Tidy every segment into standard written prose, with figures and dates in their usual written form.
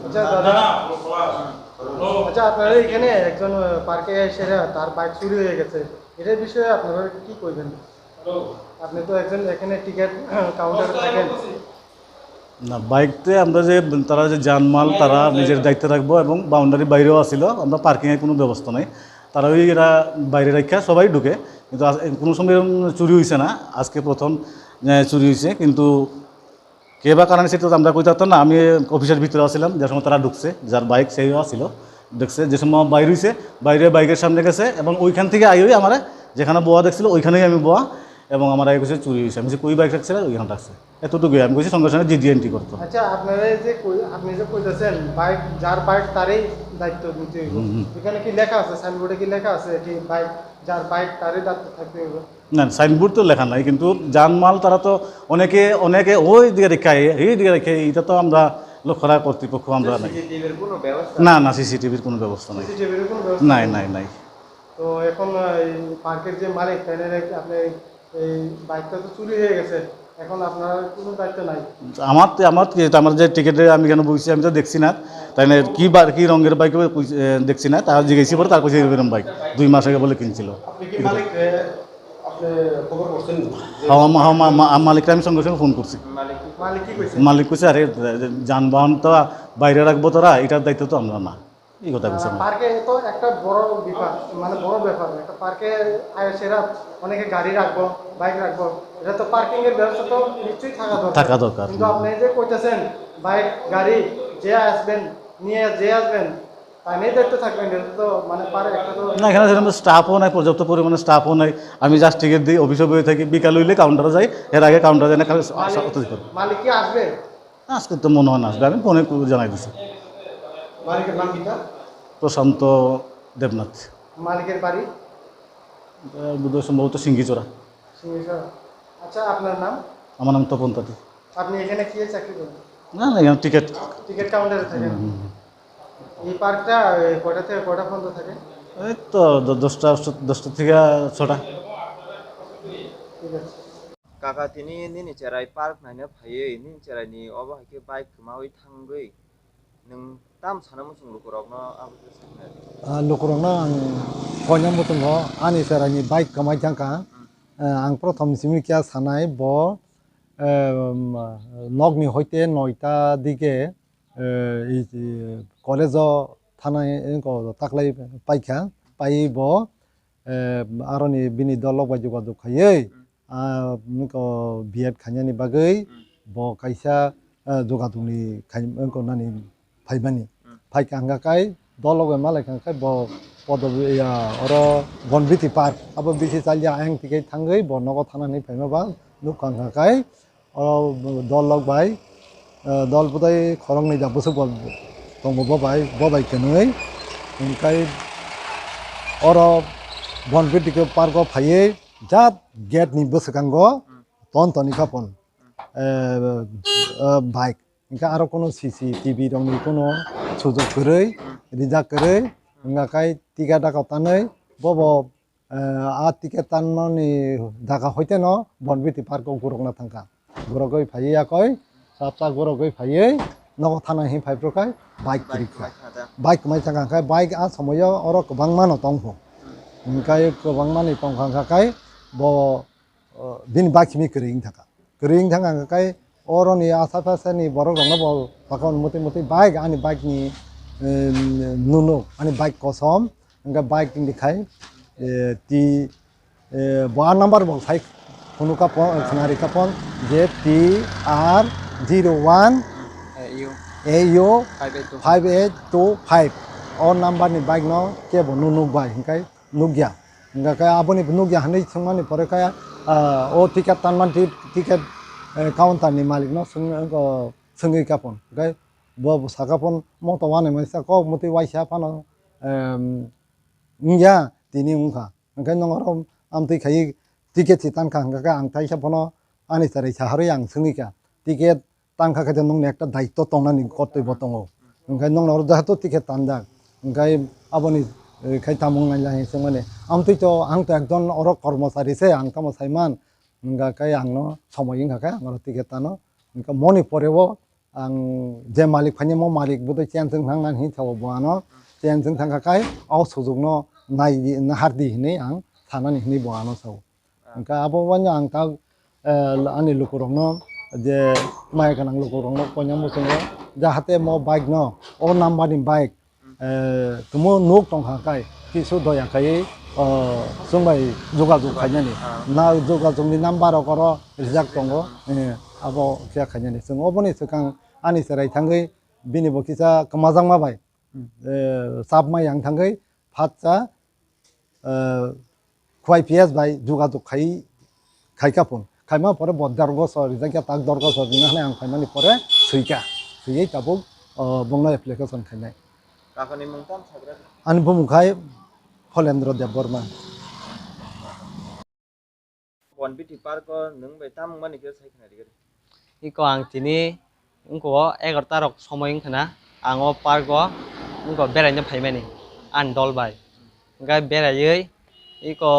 আচ্ছা দাদা, আচ্ছা আপনারা এখানে একজন পার্কে এসে তার বাইক চুরি হয়ে গেছে, এটার বিষয়ে আপনারা কি করবেন? আপনি তো একজন এখানে টিকিট কাউন্টারে থাকেন। না, বাইকতে আমরা যে তারা যে জানমাল তারা নিজের দায়িত্বে রাখবো এবং বাউন্ডারি বাইরেও আসিল, আমরা পার্কিংয়ের কোনো ব্যবস্থা নেই। তারা ওই এরা বাইরে রাখা সবাই ঢুকে, কিন্তু কোনো সময় এরকম চুরি হয়েছে না, আজকে প্রথম চুরি হয়েছে। কিন্তু কে বা কারণে সেটা তো আমরা কইতে পারতাম না। আমি অফিসের ভিতরে আসছিলাম, যে সময় তারা ঢুকছে, যার বাইক সেই আসছিল, দেখছে যে সময় বাইরে হয়েছে, বাইরে বাইকের সামনে গেছে এবং ওইখান থেকে আইওই আমার যেখানে বোয়া দেখছিল ওইখানেই আমি বোয়া, এবং আমার আগে কাছে চুরি হয়েছে। আমি যে কই বাইক রাখছিল ওইখানে রাখছে, এতটুকুই আমি কইছি। সঙ্গে সঙ্গে জিডি এন্ট্রি করতো। আচ্ছা আপনারা যে আপনি যে কইতেছেন বাইক যার বাইক তারই দায়িত্ব নিতে হইব, এখানে কি লেখা আছে? সাইনবোর্ডে কি লেখা আছে কি বাইক যার বাইক তারই দায়িত্ব থাকতে হইব? না, সাইনবোর্ড তো লেখা নাই, কিন্তু জানমাল তারা তো অনেকে অনেকে ওই দিকে রেখায় এই দিকে রেখে, এটা তো আমরা লক্ষ্য রাখা কর্তৃপক্ষ আমরা নাই। না না, সিসিটিভির কোনো ব্যবস্থা নাই। সিসিটিভির কোনো ব্যবস্থা নাই নেই? নাই নাই। তো এখন এই পার্কের যে মালিক তাই আপনি এই বাইকটা তো চুরি হয়ে গেছে, এখন আপনার কোনো দায়িত্ব নাই? আমার আমার কি আমার যে টিকেটে আমি কেন বলছি, আমি তো দেখছি না, তাই না কি কি রঙের বাইক দেখছি না। তার জিজ্ঞেসি পরে তার কাছে এরকম বাইক 2 মাস আগে বলে কিনছিল। আপনি কি মালিক আপনি খবর করছেন? মালিকরা আমি সঙ্গে সঙ্গে ফোন করছি। মালিক কি কইছে? মালিক কইছে, আরে যানবাহন তো বাইরে রাখবো তোরা, এটার দায়িত্ব তো আমরা না, এই কথা বলছে। পার্কে তো একটা বড় ব্যাপার, মানে বড় ব্যাপার একটা পার্কে সেরা অনেকে গাড়ি রাখবো, বাইক রাখবো, এটা তো পার্কিং এর ব্যবস্থা তো নিশ্চয়ই থাকা দরকার। কিন্তু আপনি যে কইতেছেন বাইক গাড়ি যে আসবেন নিয়ে যে আসবেন তাই নিয়ে দায়িত্ব থাকবেন, এটা তো মানে পারে একটা তো না, এখানে সেরকম স্টাফও নাই, পর্যাপ্ত পরিমাণে স্টাফও নাই। আমি জাস্ট টিকিট দিই, অফিসে বয়ে থাকি, বিকাল হইলে কাউন্টারে যাই, এর আগে কাউন্টারে যাই না, খালি মালিক কি আসবে? আজকে তো মনে হয় না আসবে, আমি ফোনে জানাই দিছি। মালিকের নাম কিটা? প্রশান্ত দেবনাথ। মালিকের বাড়ি? বোধহয় সম্ভবত সিঙ্গিচোরা। সিংহেশ্বর। আচ্ছা আপনার নাম? আমার নাম তপন তাঁতি। আপনি এখানে কি চাকরি করেন? না না, এখানে টিকিট। টিকিট কাউন্টারে থাকেন? এই পার্কটা কয়টা থেকে কয়টা পর্যন্ত থাকে? এই তো 10টা থেকে 6টা। ঠিক আছে। Kaka tini nini cerai park naina phaye nini cerai ni obo haike bike mawi thangbai nung tam sana musung lukurok no abu sakna lukurokno ang koinang mutungo ani serani bike kamai jangka ang prothom simi kya sanai bo nogni hoite 9টা দিকে এই college থানায় তাকলাই পাইখা পাইব আরনি বিনি দলক by যোগাযোগ খাयै B Ed খাইनायनि बागै bo kaisa jogadugni खाइमखौ नानि फाइबानि फाइका हांगाखाय दलग मालायखांखाय bo पदबि oro bonbiti park abo bisi salja ang tikai thangai bo nogo thanani faimaba nukanghakai oro dallok bai dol budai khorongni ja busuk bol tongbo bobai kenoi ingkai oro bonbiti ke parko phaiye jat gate ni busukango ton toni kapon bike ingka aro kono CCTV rongni kono sujog koroi rijak koroi ngakai tiga daka tanoi bobo a tiket tanmani daka hoite no bonbiti parko gurokna thangka gurogoi phaiye akoi sapta gurogoi phaiye nogo thana hi phaiprokai bike trika bike mai thangka kai bike a somoyo oro kobangma no tongho ingkai kobangma ni tongkhangka kai bo bin bike mi kering thangka kai oro ni asa pasa ni borok rongna bo bakon muti bike ani bike ni nuno ani bike kosom engka bike ni khai ti bo number bo sai kunu ka pon khanari ka pon JTR01 AU 5825 or number ni bike no ke bo nuno bike engkai nugya engka kai aboni nugya hanai sungmani pore kaya o tiket tanman tiket counter ni malik no sungi kapon kai bo sakapon moto wane maisa ko muti waisa pano ngya tini ungka engkai nongorom amti khai tiket si tanka angka ang taisa pono ani sari sahari ang sungi ka tiket tanka ka nong ekta daitto tongnani kortoibo tongo engkai nong nor jahato tiket tanda engkai aboni khai tamung nai lai sungmane amti to ang to ekjon oro kormosari se ang kamo saiman engka kai angno somoy ingka kai angro tiket tano engka moni porebo आं जे मालिक फानि मो मालिक बुदै चेनजों थांनानै हिसाबाव बुङानो चेनजों थांखाखाय आव सुजुगनो नाय हारदि हनै आं थानानै हनै बुङानो साव ओंखा आबवानि आं ता आंनि लोगोफोरावनो जे माइ गोनां लोगोफोरावनो कन्या मुसुङो जाहाथे मो बाइक न अ नाम्बारनि बाइक तुमो नुक दंखाखाय किसु दयाखाय जोंबाय जगाजग खायनानै ना जगाजगनि नाम्बाराव करो रिजार्भ दङ आबो जाखायनानै जों अबनि सिगां आंनि सेराय थाङै बिनि बकिसा मोजां माबाय साब माइ आं थाङै फातसा खुवाइ पियास बाय जगाजग खायखापुन खायमा परे बदार गसर रिजार्भ ताक दर गसर बिना आं खायमानि परे सैका सैयै ताबो बंला एप्लिकेशन खायनाय काकानि मुं ताम साग्रा आंनि बुंखाय फलेन्द्र देब बर्मा बनबिटि पार्क नों बे ताम मानिखौ सायख'नाय गैया Iko ang tini ingko 11 rok somoi ingkana ango parko ingko berainya phaimani an dolbai ngai berayoi iko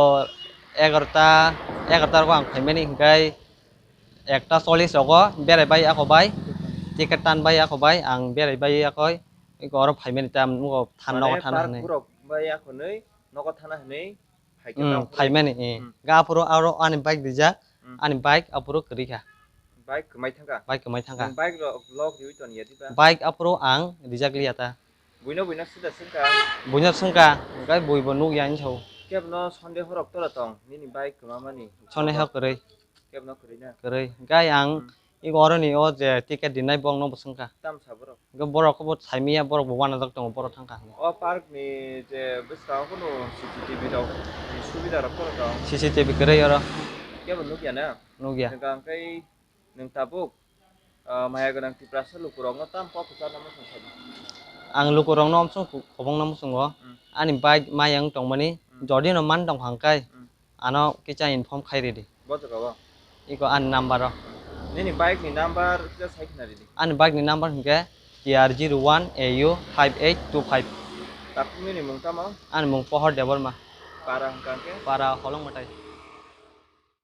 11 rok ang phaimani ngai 1:40 rogo beraibai akobai tiket tanbai akobai ang beraibai akoi iko oro phaimani tam ingko thanno thana hne burok baya khonei nogo thana hne phaimani ga apuro aro ani bike dijak ani bike apuro kerika bike kemai thangka bike kemai thangka bike log diwi ton ya tiba bike apuro ang dijak liata buino sida singka bunya sengka ngai buibo nuk yang chau kebno sonde horok tora tong nini bike kemamani sone ha kerei kebno kerina kerei gai ang igoro ni o je tiket dinai bong no sengka tam saborok go borok ko saimia borok bo wana dak tong borok thangka o park ni je besraw kono CCTV daw subida rok tora tong CCTV kerei oro kebno nuk ya na nuk ya nang kai nang tabuk maya ganang tiprasa lukurong tam po kusa namu sangsa ang lukurong nom sung khobong nam sungo ani bike mayang tong mani jodi no man tong hangkai ano kicha inform khai redi boto kawa iko an number ro nini bike ni number just hike na ridi an bike ni number hingke TR01 AU 5825 tak mini mung tama an mung pohor debor ma para hangkang ke para holong matai